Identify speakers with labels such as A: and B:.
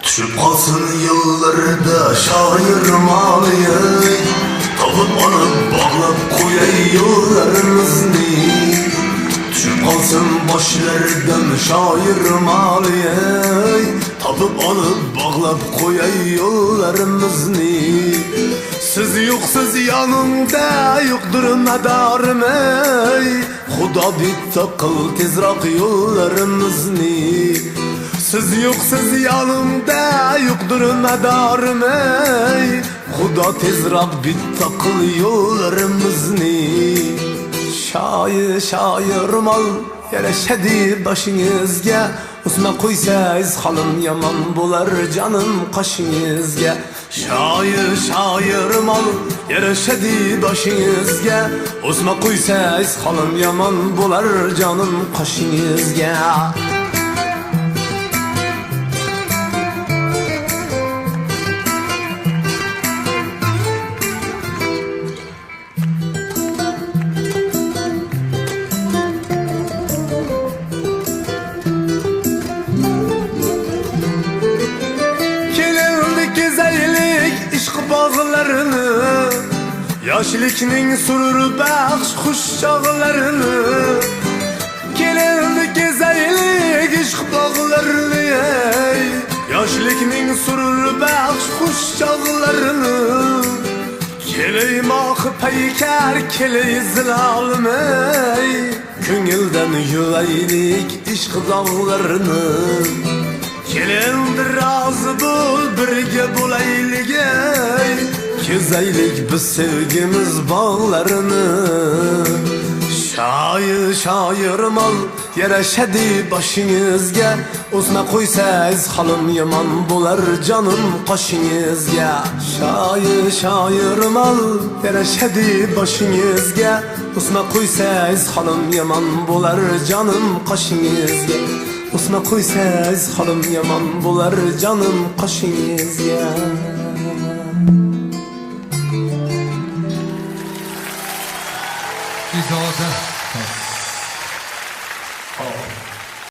A: Düşüp kalsın yıllarda şair maliye, tapıp alıp bağlap koyay yollarımızı. Düşüp kalsın başlardan şair maliye, tapıp alıp bağlap koyay yollarımızı. Siz yoksuz yanımda yoktur medarım ey, Xuda bitta kıl tezrak yollarımızı. Siz yoksuz yanımda yoktur medarım ey, Xuda tezrak bitta kıl yollarımızı. Şair mal yerleşedi başınızga, Usma koysayız halım yaman bular canım kaşınızga. Şair mal yerleşedi başınızga, Usma koysayız halım yaman bular canım kaşınızga. Bağlarını, yaşlıkning surur baxş xush çağlarını, kelindi gezaylik ishq bağlarını ey, yaşlıkning surur baxş xush çağlarını, keley maq paykar keley zilalım ey, ko'ngildan yulaylik ishq dağlarını. Kelindi razı bul birge bulaylik ey, kezaylik biz sevgimiz bağlarını. Şair mal yerleşedi başınızga, Usma koysayız halım yaman bular canım kaşınızga. Şair mal yerleşedi başınızga, Usma koysayız halım yaman bular canım kaşınızga. Usma koysayız halım yaman bular canım kaşınızga.
B: Güzel oldu.